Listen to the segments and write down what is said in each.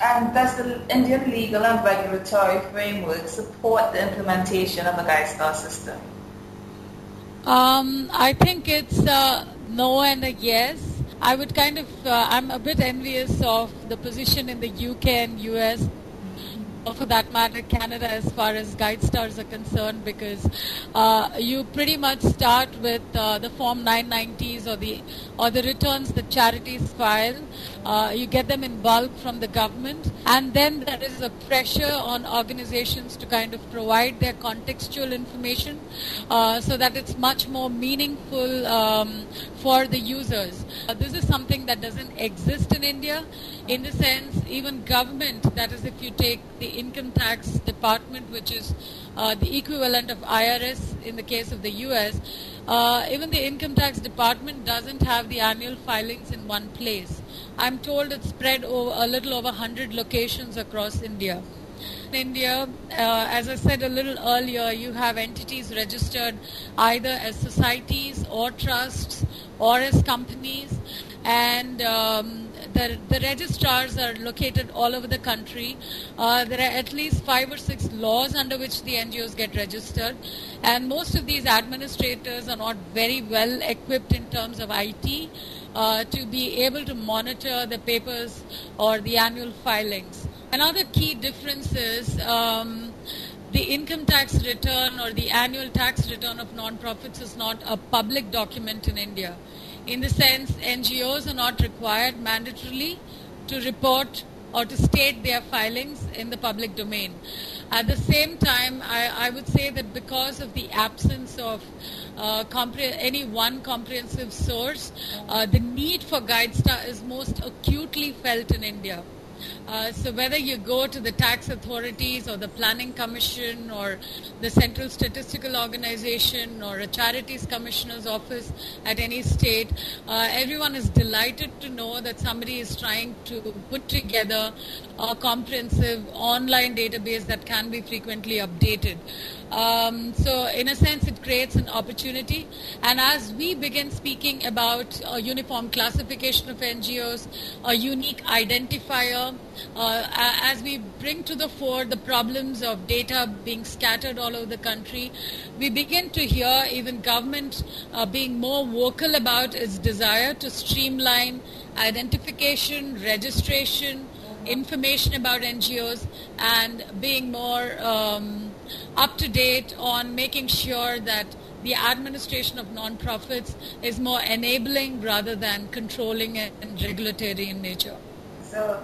And does the Indian legal and regulatory framework support the implementation of the GuideStar system? I think it's no and a yes. I would I'm a bit envious of the position in the UK and US, or for that matter Canada, as far as GuideStars are concerned, because you pretty much start with the Form 990s or the returns that charities file. You get them in bulk from the government, and then there is a pressure on organizations to kind of provide their contextual information so that it's much more meaningful for the users. This is something that doesn't exist in India. In the sense, even government, that is if you take the income tax department, which is the equivalent of IRS in the case of the US, even the income tax department doesn't have the annual filings in one place. I'm told it's spread over a little over 100 locations across India. In India, as I said a little earlier, you have entities registered either as societies or trusts or as companies, and the registrars are located all over the country. There are at least 5 or 6 laws under which the NGOs get registered, and most of these administrators are not very well equipped in terms of IT to be able to monitor the papers or the annual filings. Another key difference is the income tax return or the annual tax return of non-profits is not a public document in India. In the sense, NGOs are not required mandatorily to report or to state their filings in the public domain. At the same time, I would say that because of the absence of any one comprehensive source, the need for GuideStar is most acutely felt in India. So whether you go to the tax authorities or the planning commission or the central statistical organization or a charities commissioner's office at any state, everyone is delighted to know that somebody is trying to put together a comprehensive online database that can be frequently updated. So in a sense, it creates an opportunity, and as we begin speaking about a uniform classification of NGOs, a unique identifier, as we bring to the fore the problems of data being scattered all over the country, we begin to hear even government being more vocal about its desire to streamline identification, registration, information about NGOs, and being more up to date on making sure that the administration of non-profits is more enabling rather than controlling and regulatory in nature. So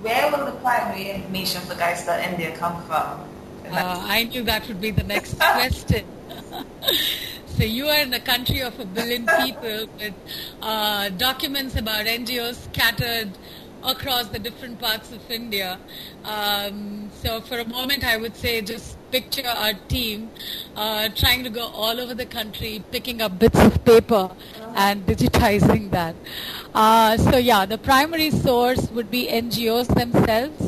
where will the primary information for GuideStar India come from? I knew that would be the next question. So you are in a country of 1 billion people with documents about NGOs scattered across the different parts of India. So for a moment I would say just picture our team trying to go all over the country, picking up bits of paper and digitizing that. So yeah, the primary source would be NGOs themselves.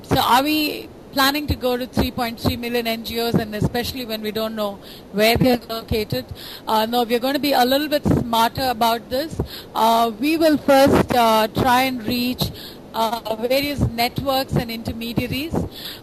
So are we planning to go to 3.3 million NGOs, and especially when we don't know where they're located? No, we're going to be a little bit smarter about this. We will first try and reach various networks and intermediaries.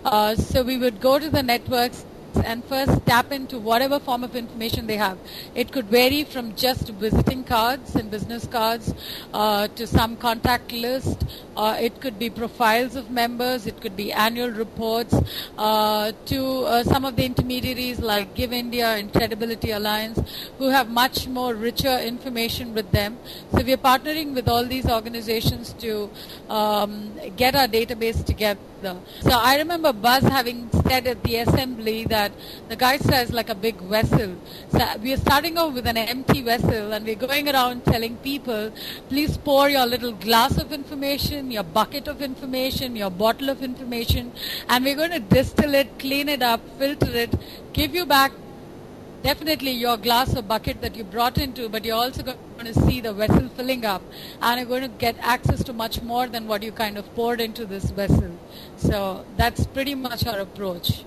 So we would go to the networks and first tap into whatever form of information they have. It could vary from just visiting cards and business cards to some contact list. It could be profiles of members. It could be annual reports to some of the intermediaries like Give India and Credibility Alliance, who have much more richer information with them. So we are partnering with all these organizations to get our database together. So I remember Buzz having said at the assembly that the GuideStar is like a big vessel. So we are starting off with an empty vessel, and we're going around telling people, please pour your little glass of information, your bucket of information, your bottle of information, and we're going to distill it, clean it up, filter it, give you back definitely your glass or bucket that you brought into, but you're also going to see the vessel filling up, and you're going to get access to much more than what you kind of poured into this vessel. So that's pretty much our approach.